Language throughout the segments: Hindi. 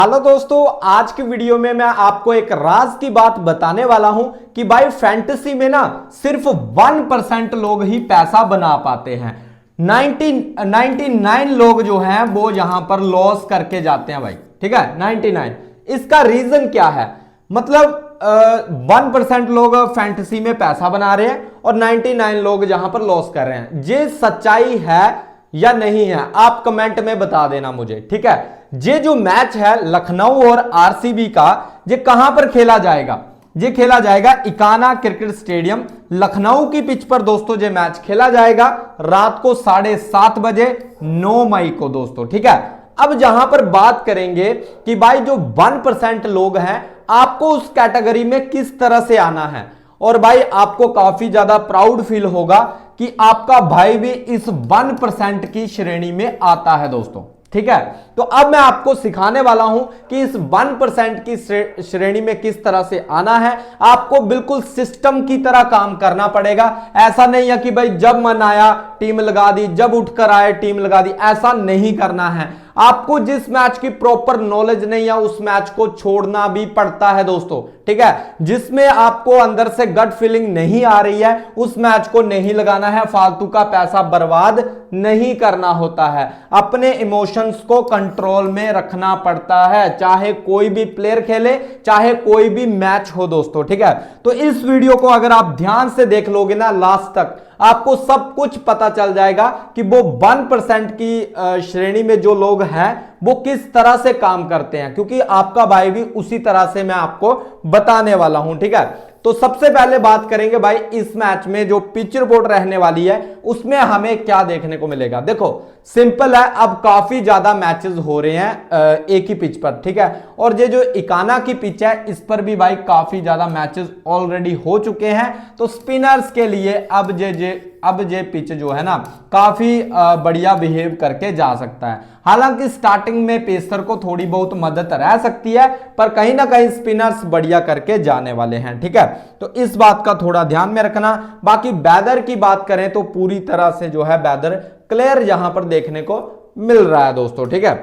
हेलो दोस्तों, आज की वीडियो में मैं आपको एक राज की बात बताने वाला हूं कि भाई फैंटेसी में ना सिर्फ 1% लोग ही पैसा बना पाते हैं। 99 लोग जो हैं वो यहां पर लॉस करके जाते हैं भाई। ठीक है, 99। इसका रीजन क्या है? मतलब 1% लोग फैंटेसी में पैसा बना रहे हैं और 99 लोग यहां पर लॉस कर रहे हैं। ये सच्चाई है या नहीं है, आप कमेंट में बता देना मुझे। ठीक है, ये जो मैच है लखनऊ और आरसीबी का, ये कहां पर खेला जाएगा? ये खेला जाएगा इकाना क्रिकेट स्टेडियम, लखनऊ की पिच पर दोस्तों। ये मैच खेला जाएगा रात को 7:30 बजे 9 मई को दोस्तों। ठीक है, अब जहां पर बात करेंगे कि भाई जो 1% लोग हैं, आपको उस कैटेगरी में किस तरह से आना है। और भाई आपको काफी ज्यादा प्राउड फील होगा कि आपका भाई भी इस 1% की श्रेणी में आता है दोस्तों। ठीक है, तो अब मैं आपको सिखाने वाला हूं कि इस 1% की श्रेणी में किस तरह से आना है। आपको बिल्कुल सिस्टम की तरह काम करना पड़ेगा। ऐसा नहीं है कि भाई जब मन आया टीम लगा दी, जब उठकर आए टीम लगा दी, ऐसा नहीं करना है। आपको जिस मैच की प्रॉपर नॉलेज नहीं है उस मैच को छोड़ना भी पड़ता है दोस्तों। ठीक है, जिसमें आपको अंदर से गट फीलिंग नहीं आ रही है उस मैच को नहीं लगाना है। फालतू का पैसा बर्बाद नहीं करना होता है। अपने इमोशंस को कंट्रोल में रखना पड़ता है, चाहे कोई भी प्लेयर खेले, चाहे कोई भी मैच हो दोस्तों। ठीक है, तो इस वीडियो को अगर आप ध्यान से देख लोगे ना लास्ट तक, आपको सब कुछ पता चल जाएगा कि वो 1% की श्रेणी में जो लोग हैं वो किस तरह से काम करते हैं, क्योंकि आपका भाई भी उसी तरह से मैं आपको बताने वाला हूं। ठीक है, तो सबसे पहले बात करेंगे भाई इस मैच में जो पिच रिपोर्ट रहने वाली है उसमें हमें क्या देखने को मिलेगा। देखो सिंपल है, अब काफी ज्यादा मैचेस हो रहे हैं एक ही पिच पर। ठीक है, और ये जो इकाना की पिच है इस पर भी भाई काफी ज्यादा मैचेस ऑलरेडी हो चुके हैं। तो स्पिनर्स के लिए अब ये पिच जो है ना काफी बढ़िया बिहेव करके जा सकता है। हालांकि स्टार्टिंग में पेसर को थोड़ी बहुत मदद रह सकती है, पर कहीं ना कहीं स्पिनर्स बढ़िया करके जाने वाले हैं। ठीक है, तो इस बात का थोड़ा ध्यान में रखना। बाकी वेदर की बात करें तो पूरी तरह से जो है वेदर क्लियर यहां पर देखने को मिल रहा है दोस्तों। ठीक है,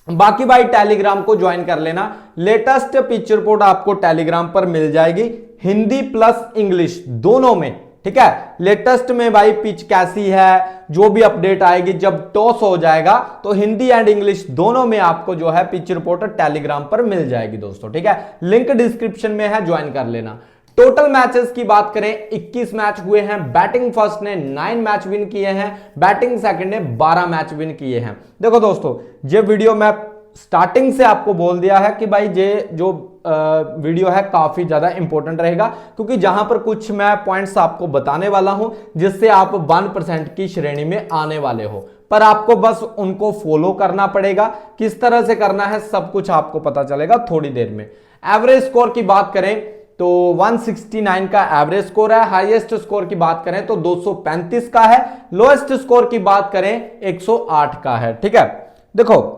बाकी भाई टेलीग्राम को ज्वाइन कर लेना। लेटेस्ट पिच रिपोर्ट आपको टेलीग्राम पर मिल जाएगी, हिंदी प्लस इंग्लिश दोनों में। ठीक है, लेटेस्ट में भाई पिच कैसी है, जो भी अपडेट आएगी, जब टॉस हो जाएगा तो हिंदी एंड इंग्लिश दोनों में आपको जो है पिच रिपोर्ट टेलीग्राम पर मिल जाएगी दोस्तों। ठीक है, लिंक डिस्क्रिप्शन में है, ज्वाइन कर लेना। टोटल मैचेस की बात करें 21 मैच हुए हैं। बैटिंग फर्स्ट ने 9 मैच विन किए हैं, बैटिंग सेकंड ने 12 मैच विन किए हैं। देखो दोस्तों, ये वीडियो मैं स्टार्टिंग से आपको बोल दिया है कि भाई ये जो वीडियो है काफी ज्यादा इंपॉर्टेंट रहेगा, क्योंकि जहां पर कुछ मैं पॉइंट्स आपको बताने वाला हूं जिससे आप 1% की श्रेणी में आने वाले हो, पर आपको बस उनको फॉलो करना पड़ेगा। किस तरह से करना है सब कुछ आपको पता चलेगा थोड़ी देर में। एवरेज स्कोर की बात करें तो 169 का एवरेज स्कोर है। हाईएस्ट स्कोर की बात करें तो 235 का है। लोएस्ट स्कोर की बात करें 108 का है। ठीक है, देखो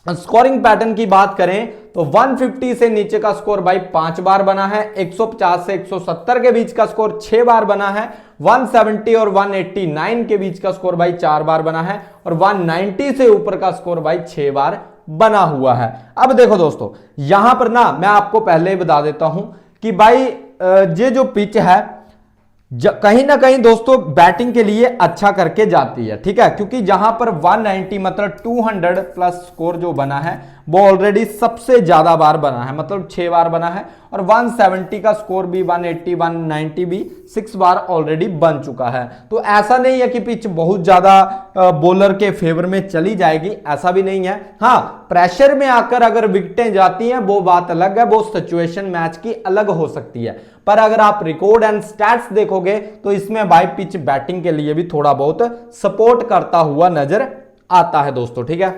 स्कोरिंग पैटर्न की बात करें तो 150 से नीचे का स्कोर भाई 5 बार बना है, 150 से 170 के बीच का स्कोर 6 बार बना है, 170 और 189 के बीच का स्कोर भाई 4 बार बना है, और 190 से ऊपर का स्कोर भाई 6 बार बना हुआ है। अब देखो दोस्तों, यहां पर ना मैं आपको पहले ही बता देता हूं कि भाई ये जो पिच है कहीं ना कहीं दोस्तों बैटिंग के लिए अच्छा करके जाती है। ठीक है, क्योंकि जहां पर 190 मतलब 200 प्लस स्कोर जो बना है वो ऑलरेडी सबसे ज्यादा बार बना है, मतलब 6 बार बना है, और 170 का स्कोर भी 180 190 भी 6 बार ऑलरेडी बन चुका है। तो ऐसा नहीं है कि पिच बहुत ज्यादा बॉलर के फेवर में चली जाएगी, ऐसा भी नहीं है। हाँ, प्रेशर में आकर अगर विकेटें जाती हैं वो बात अलग है, वो सिचुएशन मैच की अलग हो सकती है। पर अगर आप रिकॉर्ड एंड स्टैट्स देखोगे तो इसमें भाई पिच बैटिंग के लिए भी थोड़ा बहुत सपोर्ट करता हुआ नजर आता है दोस्तों। ठीक है,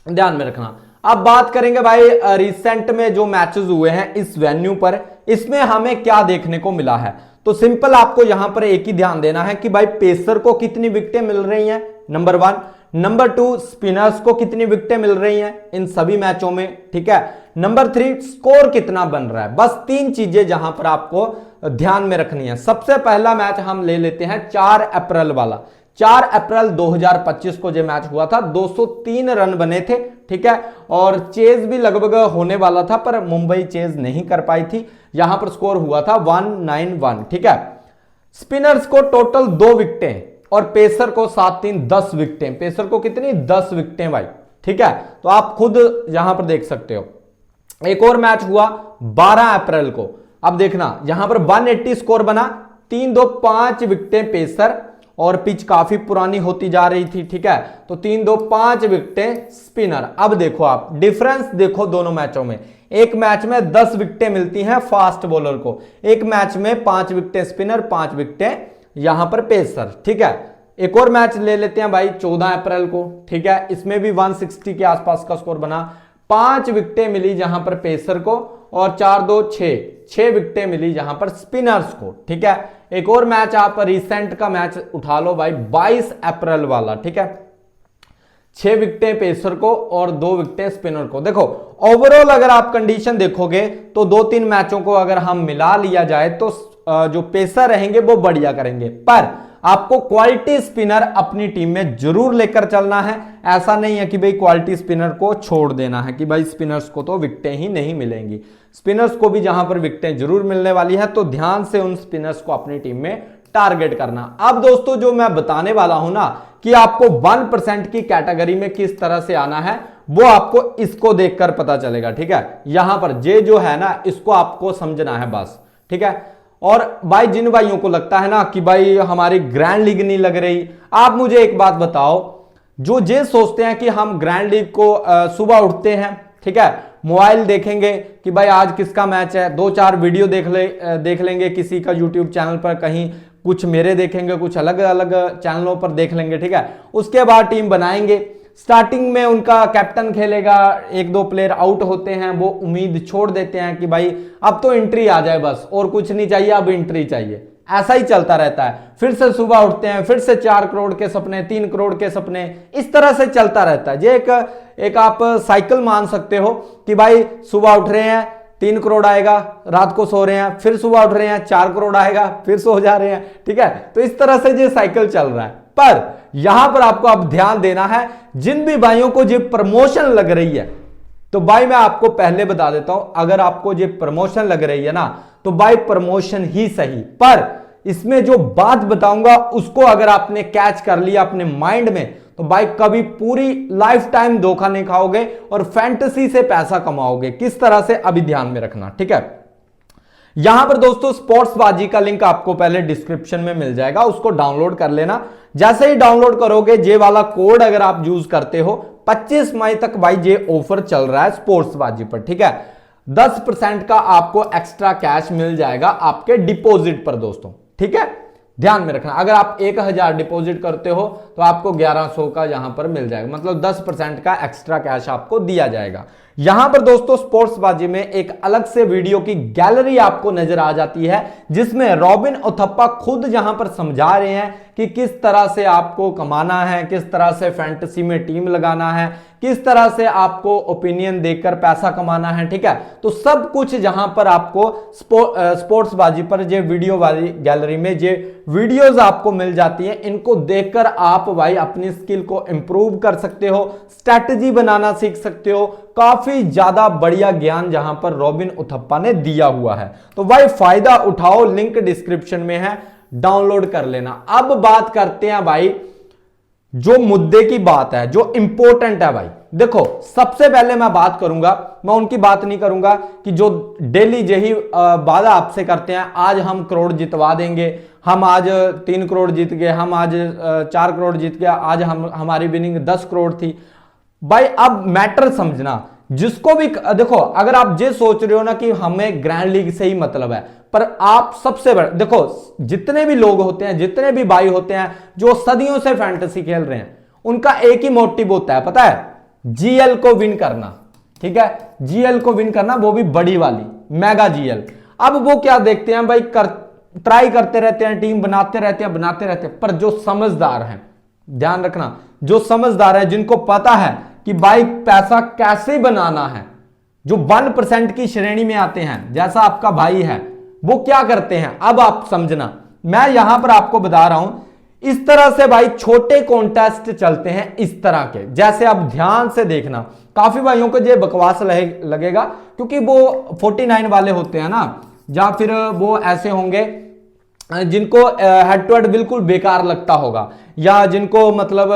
ध्यान में रखना। अब बात करेंगे भाई रिसेंट में जो मैचेस हुए हैं इस वेन्यू पर, इसमें हमें क्या देखने को मिला है। तो सिंपल आपको यहां पर एक ही ध्यान देना है कि भाई पेसर को कितनी विकेटें मिल रही हैं, नंबर 1। नंबर 2, स्पिनर्स को कितनी विकेटें मिल रही हैं इन सभी मैचों में। ठीक है, नंबर 3, स्कोर कितना बन रहा है। बस 3 चीजें जहां पर आपको ध्यान में रखनी है। सबसे पहला मैच हम ले लेते हैं 4 अप्रैल वाला। 4 अप्रैल 2025 को जो मैच हुआ था 203 रन बने थे, ठीक है, और चेज भी लगभग होने वाला था पर मुंबई चेज नहीं कर पाई थी। यहां पर स्कोर हुआ था 191, ठीक है। स्पिनर्स को टोटल 2 विकेटें और पेसर को 7-3 10 विकेटें। पेसर को कितनी? 10 विकेटें भाई, ठीक है। तो आप खुद यहां पर देख सकते हो। एक और मैच हुआ 12 अप्रैल को। अब देखना यहां पर 180 स्कोर बना, 3-2-5 विकेटें पेसर और पिच काफी पुरानी होती जा रही थी, ठीक है। तो 3-2-5 विकेटें स्पिनर। अब देखो आप डिफरेंस देखो दोनों मैचों में। एक मैच में 10 विकेटें मिलती हैं फास्ट बॉलर को, एक मैच में 5 विकेटें स्पिनर, 5 विकेटें यहां पर पेसर, ठीक है। एक और मैच ले लेते हैं भाई 14 अप्रैल को, ठीक है। इसमें भी 160 के आसपास का स्कोर बना, 5 विकेटें मिली जहां पर पेसर को और 4-2-6 विकेटें मिली जहां पर स्पिनर्स को, ठीक है। एक और मैच आप रिसेंट का मैच उठा लो भाई 22 अप्रैल वाला, ठीक है। 6 विकेटें पेसर को और 2 विकेटें स्पिनर को। देखो ओवरऑल अगर आप कंडीशन देखोगे तो 2-3 मैचों को अगर हम मिला लिया जाए तो जो पेसर रहेंगे वो बढ़िया करेंगे, पर आपको क्वालिटी स्पिनर अपनी टीम में जरूर लेकर चलना है। ऐसा नहीं है कि भाई क्वालिटी स्पिनर को छोड़ देना है कि भाई स्पिनर्स को तो विकेटें ही नहीं मिलेंगी। स्पिनर्स को भी जहां पर विकेटें जरूर मिलने वाली है, तो ध्यान से उन स्पिनर्स को अपनी टीम में टारगेट करना। अब दोस्तों जो मैं बताने वाला हूं ना कि आपको 1% की कैटेगरी में किस तरह से आना है, वो आपको इसको देखकर पता चलेगा, ठीक है। यहां पर जे जो है ना इसको आपको समझना है बस, ठीक है। और भाई जिन भाइयों को लगता है ना कि भाई हमारी ग्रैंड लीग नहीं लग रही, आप मुझे एक बात बताओ, जो ये सोचते हैं कि हम ग्रैंड लीग को सुबह उठते हैं, ठीक है, मोबाइल देखेंगे कि भाई आज किसका मैच है, 2-4 वीडियो देख लेंगे किसी का यूट्यूब चैनल पर, कहीं कुछ मेरे देखेंगे, कुछ अलग अलग चैनलों पर देख लेंगे, ठीक है। उसके बाद टीम बनाएंगे, स्टार्टिंग में उनका कैप्टन खेलेगा, 1-2 प्लेयर आउट होते हैं, वो उम्मीद छोड़ देते हैं कि भाई अब तो एंट्री आ जाए बस और कुछ नहीं चाहिए, अब एंट्री चाहिए। ऐसा ही चलता रहता है। फिर से सुबह उठते हैं, फिर से 4 करोड़ के सपने, 3 करोड़ के सपने, इस तरह से चलता रहता है। ये एक आप साइकिल मान सकते हो कि भाई सुबह उठ रहे हैं 3 करोड़ आएगा, रात को सो रहे हैं, फिर सुबह उठ रहे हैं 4 करोड़ आएगा, फिर सो जा रहे हैं, ठीक है। तो इस तरह से ये साइकिल चल रहा है। पर यहां पर आपको अब ध्यान देना है, जिन भी भाइयों को ये प्रमोशन लग रही है, तो भाई मैं आपको पहले बता देता हूं, अगर आपको ये प्रमोशन लग रही है ना तो भाई प्रमोशन ही सही, पर इसमें जो बात बताऊंगा उसको अगर आपने कैच कर लिया अपने माइंड में तो भाई कभी पूरी लाइफ टाइम धोखा नहीं खाओगे और फैंटेसी से पैसा कमाओगे। किस तरह से अभी ध्यान में रखना, ठीक है। यहां पर दोस्तों स्पोर्ट्सबाजी का लिंक आपको पहले डिस्क्रिप्शन में मिल जाएगा, उसको डाउनलोड कर लेना। जैसे ही डाउनलोड करोगे जे वाला कोड अगर आप यूज करते हो 25 मई तक भाई ये ऑफर चल रहा है स्पोर्ट्सबाजी पर, ठीक है। 10% का आपको एक्स्ट्रा कैश मिल जाएगा आपके डिपॉजिट पर दोस्तों, ठीक है। ध्यान में रखना, अगर आप 1000 डिपॉजिट करते हो तो आपको 1100 का यहां पर मिल जाएगा, मतलब 10% का एक्स्ट्रा कैश आपको दिया जाएगा। यहां पर दोस्तों स्पोर्ट्सबाजी में एक अलग से वीडियो की गैलरी आपको नजर आ जाती है, जिसमें रॉबिन उथप्पा खुद यहां पर समझा रहे हैं कि किस तरह से आपको कमाना है, किस तरह से फैंटेसी में टीम लगाना है, किस तरह से आपको ओपिनियन देकर पैसा कमाना है, ठीक है। तो सब कुछ जहां पर आपको स्पोर्ट्सबाजी पर जे वीडियो वाली गैलरी में जे वीडियोस आपको मिल जाती है, इनको देखकर आप भाई अपनी स्किल को इंप्रूव कर सकते हो, स्ट्रैटेजी बनाना सीख सकते हो। काफी ज्यादा बढ़िया ज्ञान जहां पर रॉबिन उथप्पा ने दिया हुआ है, तो भाई फायदा उठाओ, लिंक डिस्क्रिप्शन में है, डाउनलोड कर लेना। अब बात करते हैं भाई जो मुद्दे की बात है, जो इंपॉर्टेंट है भाई। देखो सबसे पहले मैं बात करूंगा, मैं उनकी बात नहीं करूंगा कि जो डेली यही वादा आपसे करते हैं, आज हम करोड़ जितवा देंगे, हम आज 3 करोड़ जीत गए, हम आज 4 करोड़ जीत गए, आज हमारी विनिंग 10 करोड़ थी। भाई अब मैटर समझना, जिसको भी देखो, अगर आप ये सोच रहे हो ना कि हमें ग्रैंड लीग से ही मतलब है, पर आप सबसे बड़े देखो, जितने भी लोग होते हैं, जितने भी भाई होते हैं जो सदियों से फैंटेसी खेल रहे हैं, उनका एक ही मोटिव होता है, पता है, जीएल को विन करना, ठीक है। जीएल को विन करना, वो भी बड़ी वाली मेगा जीएल। अब वो क्या देखते हैं भाई, ट्राई करते रहते हैं, टीम बनाते रहते हैं, पर जो समझदार हैं, ध्यान रखना, जो समझदार है, जिनको पता है कि भाई पैसा कैसे बनाना है, जो 1% की श्रेणी में आते हैं, जैसा आपका भाई है, वो क्या करते हैं, अब आप समझना। मैं यहां पर आपको बता रहा हूं, इस तरह से भाई छोटे कॉन्टेस्ट चलते हैं इस तरह के। जैसे आप ध्यान से देखना, काफी भाइयों को ये बकवास लगेगा क्योंकि वो 49 वाले होते हैं ना, या फिर वो ऐसे होंगे जिनको हेड टू हेड बिल्कुल बेकार लगता होगा, या जिनको मतलब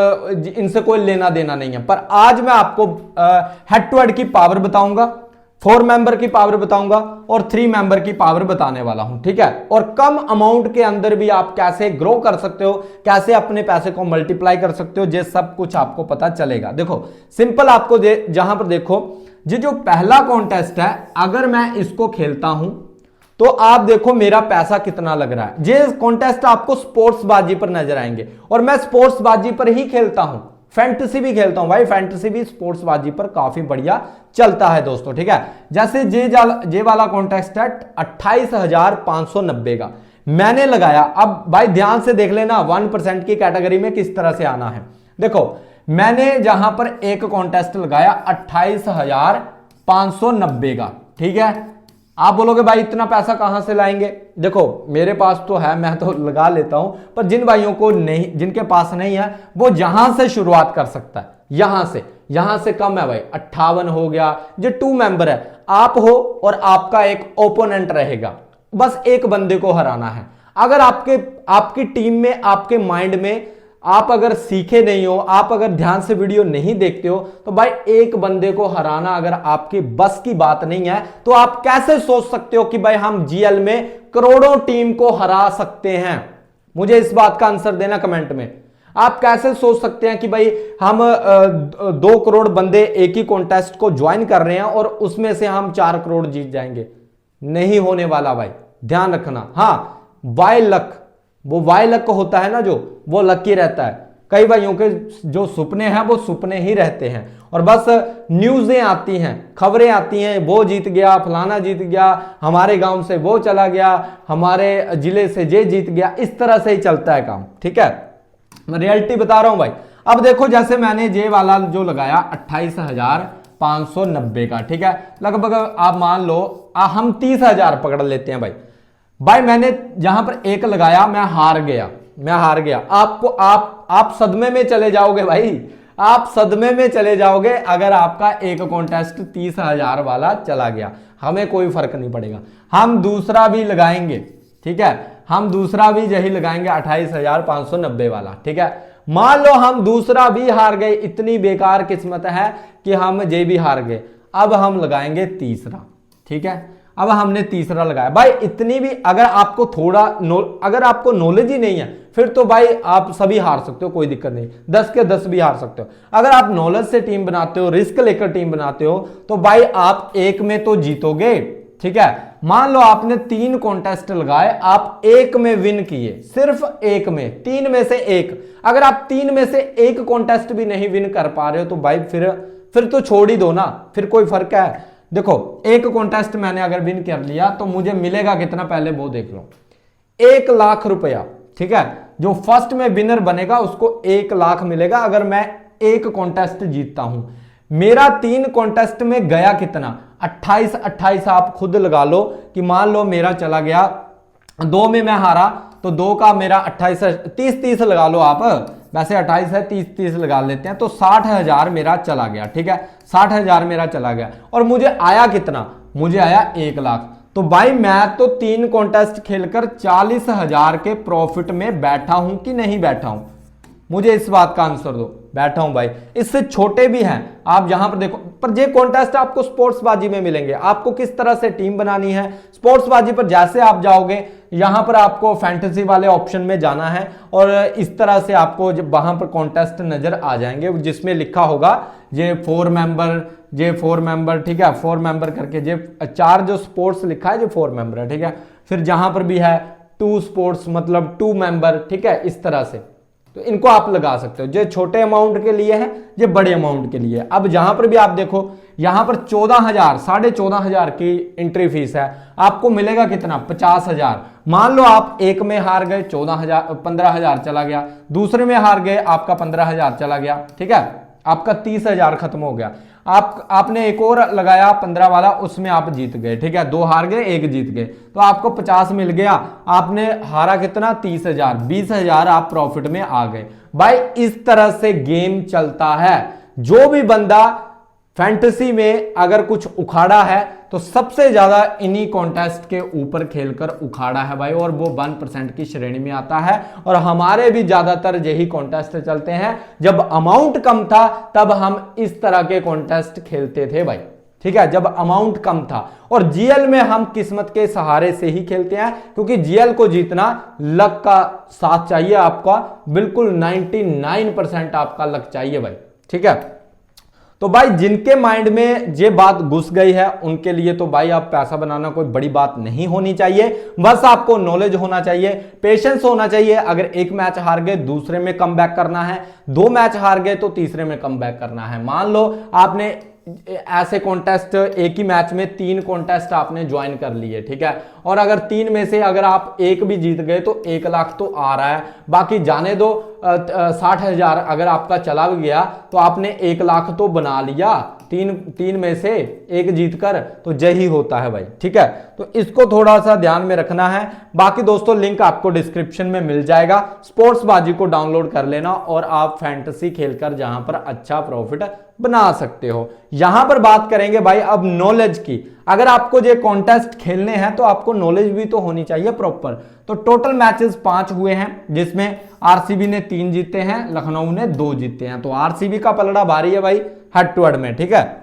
इनसे कोई लेना देना नहीं है। पर आज मैं आपको हेड टू हेड की पावर बताऊंगा, 4 मेंबर की पावर बताऊंगा और 3 मेंबर की पावर बताने वाला हूं, ठीक है। और कम अमाउंट के अंदर भी आप कैसे ग्रो कर सकते हो, कैसे अपने पैसे को मल्टीप्लाई कर सकते हो, ये सब कुछ आपको पता चलेगा। देखो सिंपल आपको जहां पर देखो, ये जो पहला कॉन्टेस्ट है, अगर मैं इसको खेलता हूं तो आप देखो मेरा पैसा कितना लग रहा है। ये कॉन्टेस्ट आपको स्पोर्ट्स बाजी पर नजर आएंगे और मैं स्पोर्ट्स बाजी पर ही खेलता हूं, फैंटेसी भी खेलता हूं भाई, फैंटेसी भी स्पोर्ट्स बाजी पर काफी बढ़िया चलता है दोस्तों, ठीक है। जैसे जे वाला कॉन्टेस्ट है 28,590 का मैंने लगाया। अब भाई ध्यान से देख लेना 1% की कैटेगरी में किस तरह से आना है। देखो मैंने जहां पर एक कॉन्टेस्ट लगाया 28,590 का, ठीक है। आप बोलोगे भाई इतना पैसा कहां से लाएंगे, देखो मेरे पास तो है, मैं तो लगा लेता हूं, पर जिन भाइयों को नहीं, जिनके पास नहीं है, वो यहां से शुरुआत कर सकता है। यहां से कम है भाई, 58 हो गया। जो 2 मेंबर है, आप हो और आपका एक ओपोनेंट रहेगा, बस एक बंदे को हराना है। अगर आपकी टीम में, आपके माइंड में आप अगर सीखे नहीं हो, आप अगर ध्यान से वीडियो नहीं देखते हो, तो भाई एक बंदे को हराना अगर आपकी बस की बात नहीं है, तो आप कैसे सोच सकते हो कि भाई हम जीएल में करोड़ों टीम को हरा सकते हैं? मुझे इस बात का आंसर देना कमेंट में। आप कैसे सोच सकते हैं कि भाई हम 2 करोड़ बंदे एक ही कॉन्टेस्ट को ज्वाइन कर रहे हैं और उसमें से हम 4 करोड़ जीत जाएंगे? नहीं होने वाला भाई, ध्यान रखना। हाँ, बाय लक, वो वाई लक होता है ना, जो वो लकी रहता है। कई भाइयों के जो सपने हैं वो सपने ही रहते हैं और बस न्यूज़ें आती हैं, खबरें आती हैं, वो जीत गया, फलाना जीत गया, हमारे गांव से वो चला गया, हमारे जिले से ये जीत गया, इस तरह से ही चलता है काम, ठीक है। मैं रियलिटी बता रहा हूं भाई। अब देखो जैसे मैंने ये वाला जो लगाया 28,590 का, ठीक है, लगभग आप मान लो हम 30,000 पकड़ लेते हैं भाई मैंने जहां पर एक लगाया, मैं हार गया। आपको आप सदमे में चले जाओगे भाई, आप सदमे में चले जाओगे अगर आपका एक कॉन्टेस्ट 30,000 वाला चला गया। हमें कोई फर्क नहीं पड़ेगा, हम दूसरा भी लगाएंगे, ठीक है, हम दूसरा भी यही लगाएंगे 28,590 वाला, ठीक है। मान लो हम दूसरा भी हार गए, इतनी बेकार किस्मत है कि हम ये भी हार गए। अब हम लगाएंगे तीसरा, ठीक है। अब हमने तीसरा लगाया भाई, इतनी भी अगर आपको अगर आपको नॉलेज ही नहीं है, फिर तो भाई आप सभी हार सकते हो, कोई दिक्कत नहीं, 10 के 10 भी हार सकते हो। अगर आप नॉलेज से टीम बनाते हो, रिस्क लेकर टीम बनाते हो, तो भाई आप एक में तो जीतोगे, ठीक है। मान लो आपने 3 कॉन्टेस्ट लगाए, आप एक में विन किए, सिर्फ एक में, 3 में से एक। अगर आप 3 में से एक कॉन्टेस्ट भी नहीं विन कर पा रहे हो, तो भाई फिर तो छोड़ ही दो ना, फिर कोई फर्क है। देखो एक कॉन्टेस्ट मैंने अगर विन कर लिया तो मुझे मिलेगा कितना, पहले वो देख लो, 1 लाख रुपया, ठीक है। जो फर्स्ट में विनर बनेगा उसको 1 लाख मिलेगा अगर मैं एक कॉन्टेस्ट जीतता हूं। मेरा 3 कॉन्टेस्ट में गया कितना, 28 आप खुद लगा लो कि मान लो मेरा चला गया, 2 में मैं हारा तो 2 का मेरा 28, 30 लगा लो आप, वैसे 28 है, 30 लगा लेते हैं, तो 60,000 मेरा चला गया, ठीक है। 60,000 मेरा चला गया और मुझे आया कितना, मुझे आया 1 लाख। तो भाई मैं तो 3 कॉन्टेस्ट खेलकर 40,000 के प्रॉफिट में बैठा हूं कि नहीं बैठा हूं? मुझे इस बात का आंसर दो। बैठा हूं भाई, इससे छोटे भी हैं आप यहां पर देखो, पर ये कॉन्टेस्ट आपको स्पोर्ट्स बाजी में मिलेंगे। आपको किस तरह से टीम बनानी है, स्पोर्ट्स बाजी पर जैसे आप जाओगे, यहां पर आपको फैंटेसी वाले ऑप्शन में जाना है और इस तरह से आपको वहां पर कॉन्टेस्ट नजर आ जाएंगे जिसमें लिखा होगा ये 4 मेंबर, ठीक है, 4 मेंबर करके, ये 4 जो स्पोर्ट्स लिखा है, जो 4 मेंबर है, ठीक है। फिर जहां पर भी है 2 स्पोर्ट्स मतलब 2 मेंबर, ठीक है, इस तरह से। तो इनको आप लगा सकते हो, जो छोटे अमाउंट के लिए है, ये बड़े अमाउंट के लिए। अब जहां पर भी आप देखो, यहां पर 14,000, 14,500 की एंट्री फीस है, आपको मिलेगा कितना, 50,000। मान लो आप एक में हार गए, 15,000 चला गया, दूसरे में हार गए, आपका 15,000 चला गया, ठीक है, आपका 30,000 खत्म हो गया। आपने एक और लगाया 15 वाला, उसमें आप जीत गए, ठीक है, 2 हार गए 1 जीत गए, तो आपको 50 मिल गया। आपने हारा कितना, 30,000, 20,000 आप प्रॉफिट में आ गए। भाई इस तरह से गेम चलता है। जो भी बंदा फैंटेसी में अगर कुछ उखाड़ा है तो सबसे ज्यादा इन्हीं कॉन्टेस्ट के ऊपर खेलकर उखाड़ा है भाई, और वो 1% की श्रेणी में आता है। और हमारे भी ज्यादातर यही कॉन्टेस्ट चलते हैं। जब अमाउंट कम था तब हम इस तरह के कॉन्टेस्ट खेलते थे भाई, ठीक है, जब अमाउंट कम था। और जीएल में हम किस्मत के सहारे से ही खेलते हैं, क्योंकि जीएल को जीतना लक का साथ चाहिए आपका, बिल्कुल 99% आपका लक चाहिए भाई, ठीक है। तो भाई जिनके माइंड में ये बात घुस गई है उनके लिए तो भाई आप पैसा बनाना कोई बड़ी बात नहीं होनी चाहिए। बस आपको नॉलेज होना चाहिए, पेशेंस होना चाहिए। अगर एक मैच हार गए दूसरे में कम बैक करना है, 2 मैच हार गए तो तीसरे में कम बैक करना है। मान लो आपने ऐसे कॉन्टेस्ट एक ही मैच में 3 कॉन्टेस्ट आपने ज्वाइन कर लिए, ठीक है, और अगर 3 में से अगर आप एक भी जीत गए तो 1 लाख तो आ रहा है, बाकी जाने दो 60,000 अगर आपका चला भी गया तो आपने 1 लाख तो बना लिया। तीन में से एक जीत कर, तो यही होता है भाई, ठीक है। तो इसको थोड़ा सा ध्यान में रखना है। बाकी दोस्तों लिंक आपको डिस्क्रिप्शन में मिल जाएगा, स्पोर्ट्स बाजी को डाउनलोड कर लेना और आप फैंटेसी खेलकर जहां पर अच्छा प्रॉफिट बना सकते हो। यहां पर बात करेंगे भाई अब नॉलेज की। अगर आपको ये कॉन्टेस्ट खेलने हैं तो आपको नॉलेज भी तो होनी चाहिए प्रॉपर। तो टोटल मैचेस 5 हुए हैं, जिसमें आरसीबी ने 3 जीते हैं, लखनऊ ने 2 जीते हैं। तो आरसीबी का पलड़ा भारी है भाई हेड टू हेड में, ठीक है,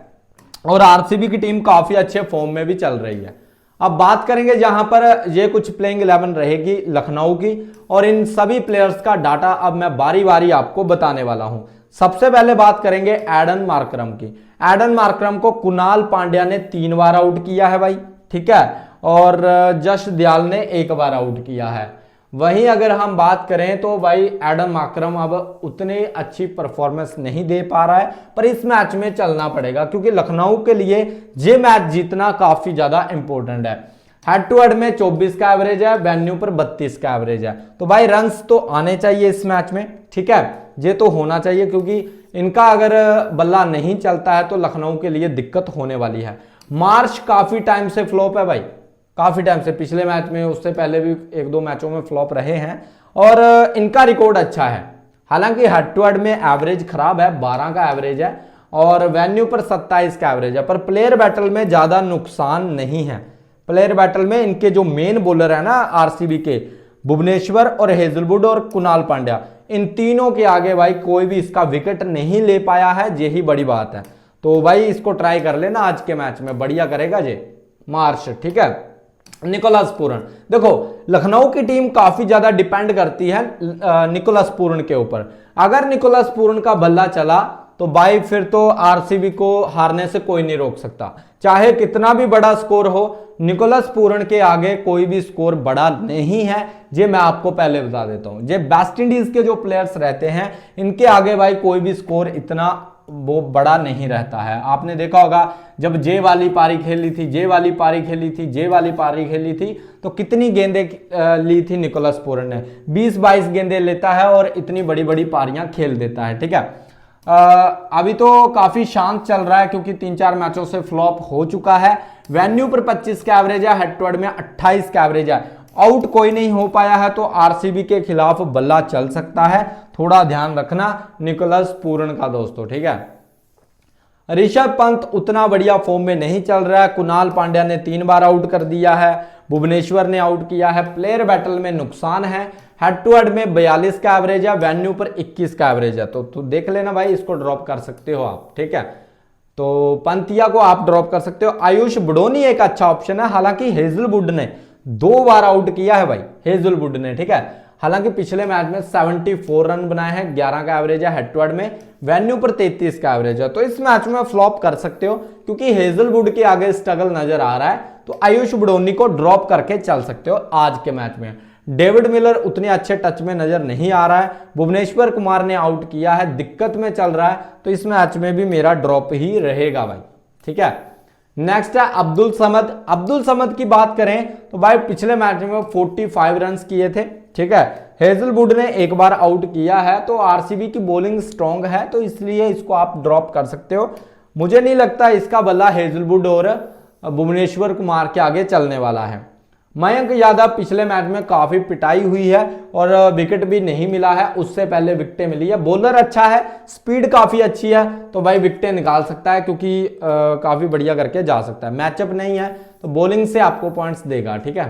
और आरसीबी की टीम काफी अच्छे फॉर्म में भी चल रही है। अब बात करेंगे जहां पर ये कुछ प्लेइंग 11 रहेगी लखनऊ की, और इन सभी प्लेयर्स का डाटा अब मैं बारी बारी आपको बताने वाला हूं। सबसे पहले बात करेंगे एडन मार्करम की। एडन मार्करम को कुणाल पांड्या ने 3 बार आउट किया है भाई, ठीक है, और जश दयाल ने 1 बार आउट किया है। वहीं अगर हम बात करें तो भाई एडन मार्करम अब उतनी अच्छी परफॉर्मेंस नहीं दे पा रहा है, पर इस मैच में चलना पड़ेगा क्योंकि लखनऊ के लिए ये मैच जीतना काफी ज्यादा इंपॉर्टेंट है। हेड टू हेड में 24 का एवरेज है, वेन्यू पर 32 का एवरेज है। तो भाई रन्स तो आने चाहिए इस मैच में, ठीक है, ये तो होना चाहिए, क्योंकि इनका अगर बल्ला नहीं चलता है तो लखनऊ के लिए दिक्कत होने वाली है। मार्श काफी टाइम से फ्लॉप है भाई, काफी टाइम से, पिछले मैच में, उससे पहले भी 1-2 मैचों में फ्लॉप रहे हैं, और इनका रिकॉर्ड अच्छा है। हालांकि हेड टू हेड में एवरेज खराब है, 12 का एवरेज है, और वेन्यू पर 27 का एवरेज है, पर प्लेयर बैटल में ज्यादा नुकसान नहीं है। प्लेयर बैटल में इनके जो मेन बॉलर है ना आरसीबी के, भुवनेश्वर और हेजलवुड और कुणाल पांड्या, इन तीनों के आगे भाई कोई भी इसका विकेट नहीं ले पाया है, यही बड़ी बात है। तो भाई इसको ट्राई कर लेना आज के मैच में, बढ़िया करेगा जे मार्श, ठीक है। निकोलस पूरन, देखो लखनऊ की टीम काफी ज्यादा डिपेंड करती है निकोलस पूरन के ऊपर। अगर निकोलस पूरन का बल्ला चला तो भाई फिर तो आरसीबी को हारने से कोई नहीं रोक सकता, चाहे कितना भी बड़ा स्कोर हो। निकोलस पूरन के आगे कोई भी स्कोर बड़ा नहीं है, ये मैं आपको पहले बता देता हूं। ये वेस्ट इंडीज के जो प्लेयर्स रहते हैं इनके आगे भाई कोई भी स्कोर इतना वो बड़ा नहीं रहता है। आपने देखा होगा जब जे वाली पारी खेली थी, जे वाली पारी खेली थी, जे वाली पारी खेली थी, तो कितनी गेंदें ली थी निकोलस पूरन ने, 20-22 गेंदें लेता है और इतनी बड़ी बड़ी पारियां खेल देता है, ठीक है। अभी तो काफी शांत चल रहा है क्योंकि 3-4 मैचों से फ्लॉप हो चुका है। वेन्यू पर 25 का एवरेज है, हेड टू हेड में 28 का एवरेज है। आउट कोई नहीं हो पाया है, तो आरसीबी के खिलाफ बल्ला चल सकता है, थोड़ा ध्यान रखना निकोलस पूरन का दोस्तों, ठीक है। ऋषभ पंत उतना बढ़िया फॉर्म में नहीं चल रहा है। कुणाल पांड्या ने 3 बार आउट कर दिया है, भुवनेश्वर ने आउट किया है। प्लेयर बैटल में नुकसान है, हेड टू हेड में 42 का एवरेज है, वेन्यू पर 21 का एवरेज है। तो देख लेना भाई, इसको ड्रॉप कर सकते हो आप, ठीक है। तो पंतिया को आप ड्रॉप कर सकते हो। आयुष बड़ोनी एक अच्छा ऑप्शन है, हालांकि हेजलवुड ने 2 बार आउट किया है भाई, हेजलवुड ने, ठीक है। हालांकि पिछले मैच में 74 रन बनाए हैं, 11 का एवरेज है, हेड टू हेड में वेन्यू पर 33 का एवरेज है। तो इस मैच में फ्लॉप कर सकते हो क्योंकि हेजलवुड के आगे स्ट्रगल नजर आ रहा है, तो आयुष बड़ोनी को ड्रॉप करके चल सकते हो आज के मैच में। डेविड मिलर उतने अच्छे टच में नजर नहीं आ रहा है। भुवनेश्वर कुमार ने आउट किया है, दिक्कत में चल रहा है, तो इस मैच में भी मेरा ड्रॉप ही रहेगा भाई, ठीक है। नेक्स्ट है अब्दुल समद। अब्दुल समद की बात करें तो भाई पिछले मैच में 45 रन किए थे, ठीक है। हेजलवुड ने 1 बार आउट किया है, तो आरसीबी की बॉलिंग स्ट्रांग है, तो इसलिए इसको आप ड्रॉप कर सकते हो। मुझे नहीं लगता इसका बल्ला हेजलवुड और भुवनेश्वर कुमार के आगे चलने वाला है। मयंक यादव पिछले मैच में काफी पिटाई हुई है और विकेट भी नहीं मिला है, उससे पहले विकेटें मिली है। बॉलर अच्छा है, स्पीड काफी अच्छी है, तो भाई विकेटें निकाल सकता है क्योंकि काफी बढ़िया करके जा सकता है। मैचअप नहीं है तो बॉलिंग से आपको पॉइंट्स देगा, ठीक है।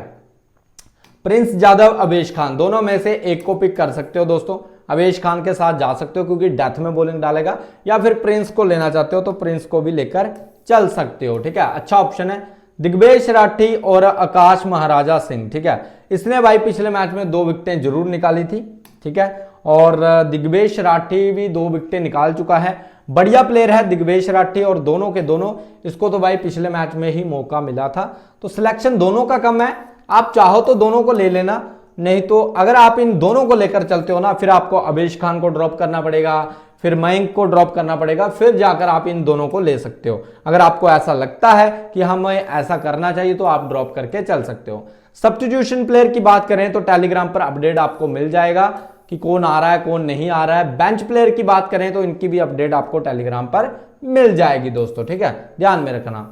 प्रिंस यादव, अवेश खान, दोनों में से एक को पिक कर सकते हो दोस्तों। अवेश खान के साथ जा सकते हो क्योंकि डेथ में बॉलिंग डालेगा, या फिर प्रिंस को लेना चाहते हो तो प्रिंस को भी लेकर चल सकते हो, ठीक है। अच्छा ऑप्शन है। दिग्वेश राठी और आकाश महाराजा सिंह, ठीक है। इसने भाई पिछले मैच में 2 विकेटें जरूर निकाली थी, ठीक है, और दिग्वेश राठी भी 2 विकेटें निकाल चुका है। बढ़िया प्लेयर है दिग्वेश राठी, और दोनों के दोनों, इसको तो भाई पिछले मैच में ही मौका मिला था, तो सिलेक्शन दोनों का कम है। आप चाहो तो दोनों को ले लेना, नहीं तो अगर आप इन दोनों को लेकर चलते हो ना, फिर आपको अवेश खान को ड्रॉप करना पड़ेगा, फिर मयंक को ड्रॉप करना पड़ेगा, फिर जाकर आप इन दोनों को ले सकते हो। अगर आपको ऐसा लगता है कि हमें ऐसा करना चाहिए तो आप ड्रॉप करके चल सकते हो। सब्स्टिट्यूशन प्लेयर की बात करें तो टेलीग्राम पर अपडेट आपको मिल जाएगा कि कौन आ रहा है कौन नहीं आ रहा है। बेंच प्लेयर की बात करें तो इनकी भी अपडेट आपको टेलीग्राम पर मिल जाएगी दोस्तों, ठीक है, ध्यान में रखना।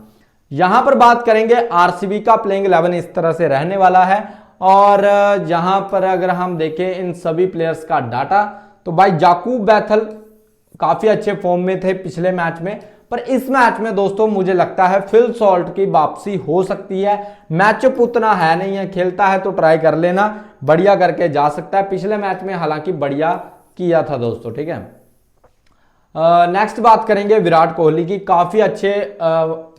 यहां पर बात करेंगे आरसीबी का प्लेइंग 11 इस तरह से रहने वाला है, और यहां पर अगर हम देखें इन सभी प्लेयर्स का डाटा, तो भाई जाकूब बैथल काफी अच्छे फॉर्म में थे पिछले मैच में, पर इस मैच में दोस्तों मुझे लगता है फिल सॉल्ट की वापसी हो सकती है। मैचअप उतना है नहीं है, खेलता है तो ट्राई कर लेना, बढ़िया करके जा सकता है। पिछले मैच में हालांकि बढ़िया किया था दोस्तों, ठीक है। नेक्स्ट बात करेंगे विराट कोहली की। काफी अच्छे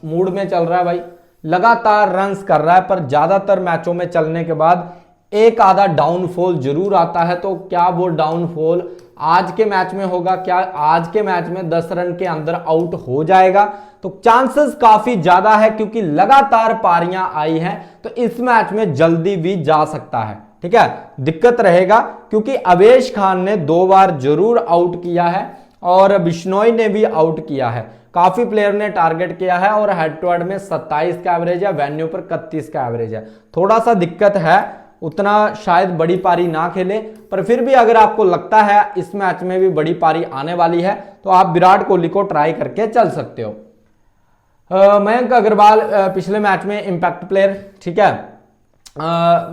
मूड में चल रहा है भाई, लगातार रन्स कर रहा है, पर ज्यादातर मैचों में चलने के बाद एक आधा डाउनफॉल जरूर आता है। तो क्या वो डाउनफॉल आज के मैच में होगा? क्या आज के मैच में 10 रन के अंदर आउट हो जाएगा? तो चांसेस काफी ज्यादा है, क्योंकि लगातार पारियां आई हैं, तो इस मैच में जल्दी भी जा सकता है, ठीक है। दिक्कत रहेगा क्योंकि अवेश खान ने 2 बार जरूर आउट किया है और बिश्नोई ने भी आउट किया है। काफी प्लेयर ने टारगेट किया है और हेड टू हेड में 27 का एवरेज है, वेन्यू पर 31 का एवरेज है। थोड़ा सा दिक्कत है, उतना शायद बड़ी पारी ना खेले, पर फिर भी अगर आपको लगता है इस मैच में भी बड़ी पारी आने वाली है तो आप विराट कोहली को ट्राई करके चल सकते हो। मयंक अग्रवाल पिछले मैच में इंपैक्ट प्लेयर, ठीक है,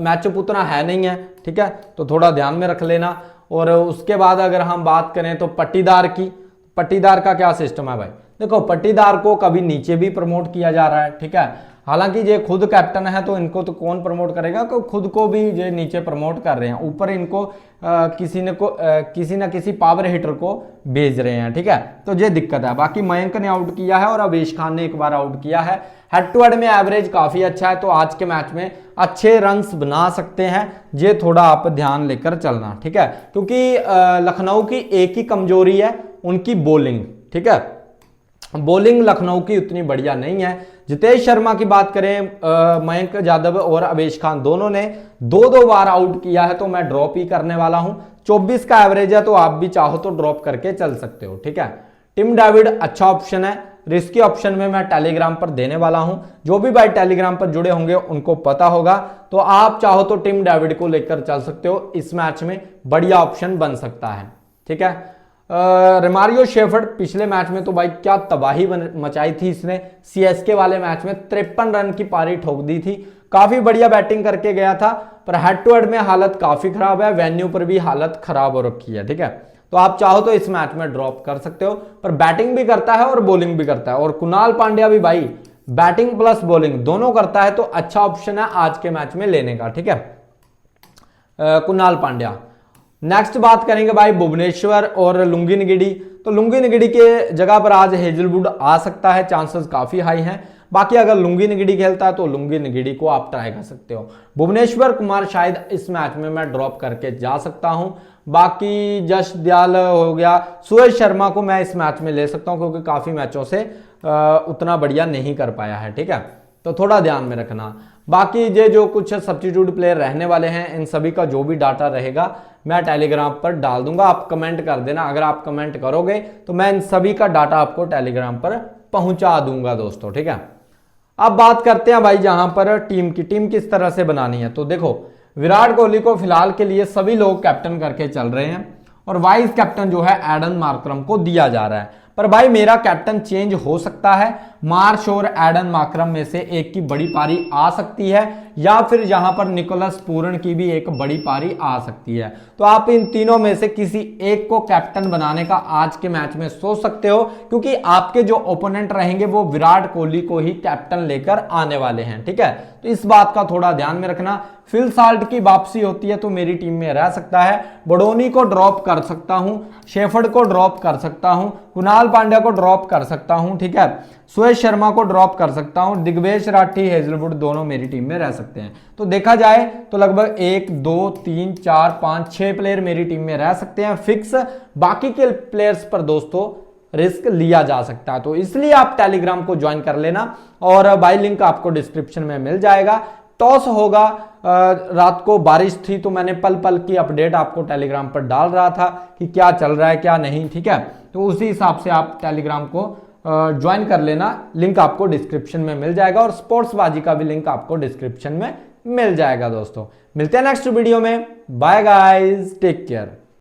मैचअप उतना है नहीं है, ठीक है, तो थोड़ा ध्यान में रख लेना। और उसके बाद अगर हम बात करें तो पट्टीदार की, पट्टीदार का क्या सिस्टम है भाई? देखो पट्टीदार को कभी नीचे भी प्रमोट किया जा रहा है, ठीक है, हालांकि ये खुद कैप्टन है तो इनको तो कौन प्रमोट करेगा, तो खुद को भी ये नीचे प्रमोट कर रहे हैं, ऊपर इनको किसी ना किसी पावर हिटर को भेज रहे हैं, ठीक है, तो ये दिक्कत है। बाकी मयंक ने आउट किया है और अवेश खान ने 1 बार आउट किया है। हेड टू हेड में एवरेज काफी अच्छा है, तो आज के मैच में अच्छे रन्स बना सकते हैं, ये थोड़ा आप ध्यान लेकर चलना, ठीक है, क्योंकि लखनऊ की एक ही कमजोरी है, उनकी बॉलिंग, ठीक है, बॉलिंग लखनऊ की उतनी बढ़िया नहीं है। जितेश शर्मा की बात करें, मयंक यादव और अवेश खान दोनों ने 2-2 बार आउट किया है, तो मैं ड्रॉप ही करने वाला हूं। 24 का एवरेज है, तो आप भी चाहो तो ड्रॉप करके चल सकते हो, ठीक है। टिम डेविड अच्छा ऑप्शन है, रिस्की ऑप्शन में मैं टेलीग्राम पर देने वाला हूं। जो भी भाई टेलीग्राम पर जुड़े होंगे उनको पता होगा, तो आप चाहो तो टिम डेविड को लेकर चल सकते हो, इस मैच में बढ़िया ऑप्शन बन सकता है, ठीक है। रोमारियो शेफर्ड पिछले मैच में तो भाई क्या तबाही मचाई थी इसने, सीएसके वाले मैच में 53 रन की पारी ठोक दी थी। काफी बढ़िया बैटिंग करके गया था, पर हेड टू हेड में हालत काफी खराब है, वेन्यू पर भी हालत खराब हो रखी है, ठीक है, तो आप चाहो तो इस मैच में ड्रॉप कर सकते हो। पर बैटिंग भी करता है और बॉलिंग भी करता है, और कुणाल पांड्या भी भाई बैटिंग प्लस बॉलिंग दोनों करता है, तो अच्छा ऑप्शन है आज के मैच में लेने का, ठीक है, कुणाल पांड्या। नेक्स्ट बात करेंगे भाई भुवनेश्वर और लुंगी निगिडी। तो लुंगी निगिडी के जगह पर आज हेजलवुड आ सकता है, चांसेस काफी हाई हैं। बाकी अगर लुंगी निगिडी खेलता है तो लुंगी निगिडी को आप ट्राई कर सकते हो। भुवनेश्वर कुमार शायद इस मैच में मैं ड्रॉप करके जा सकता हूं। बाकी जश दयाल हो गया, सूरज शर्मा को मैं इस मैच में ले सकता हूं, क्योंकि काफी मैचों से उतना बढ़िया नहीं कर पाया है, ठीक है, तो थोड़ा ध्यान में रखना। बाकी ये जो कुछ सब्स्टिट्यूट प्लेयर रहने वाले हैं, इन सभी का जो भी डाटा रहेगा मैं टेलीग्राम पर डाल दूंगा, आप कमेंट कर देना। अगर आप कमेंट करोगे तो मैं इन सभी का डाटा आपको टेलीग्राम पर पहुंचा दूंगा दोस्तों, ठीक है। अब बात करते हैं भाई जहां पर टीम किस तरह से बनानी है। तो देखो विराट कोहली को फिलहाल के लिए सभी लोग कैप्टन करके चल रहे हैं, और वाइस कैप्टन जो है एडन मार्करम को दिया जा रहा है। पर भाई मेरा कैप्टन चेंज हो सकता है, मार्श और एडन मार्करम में से एक की बड़ी पारी आ सकती है, या फिर यहां पर निकोलस पूरन की भी एक बड़ी पारी आ सकती है। तो आप इन तीनों में से किसी एक को कैप्टन बनाने का आज के मैच में सोच सकते हो, क्योंकि आपके जो ओपोनेंट रहेंगे वो विराट कोहली को ही कैप्टन लेकर आने वाले हैं, ठीक है। तो इस बात का थोड़ा ध्यान में रखना। फिल साल्ट की वापसी होती है तो मेरी टीम में रह सकता है, बडोनी को ड्रॉप कर सकता हूं, शेफर्ड को ड्रॉप कर सकता हूं, कुणाल पांड्या को ड्रॉप कर सकता हूं, ठीक है, सुयश शर्मा को ड्रॉप कर सकता हूं, दिग्वेश राठी, हेजलवुड दोनों मेरी टीम में रह सकते हैं। तो देखा जाए तो लगभग 1 2 3 4 5 6 प्लेयर मेरी टीम में रह सकते हैं फिक्स। बाकी के प्लेयर्स पर दोस्तों रिस्क लिया जा सकता है, तो इसलिए आप टेलीग्राम को ज्वाइन कर लेना, और बाय लिंक आपको डिस्क्रिप्शन में मिल जाएगा। टॉस होगा, रात को बारिश थी तो मैंने पल पल की अपडेट आपको टेलीग्राम पर डाल रहा था कि क्या चल रहा है क्या नहीं, ठीक है। तो उसी हिसाब से आप टेलीग्राम को ज्वाइन कर लेना, लिंक आपको डिस्क्रिप्शन में मिल जाएगा, और स्पोर्ट्स बाजी का भी लिंक आपको डिस्क्रिप्शन में मिल जाएगा। दोस्तों मिलते हैं नेक्स्ट वीडियो में, बाय गाइस, टेक केयर।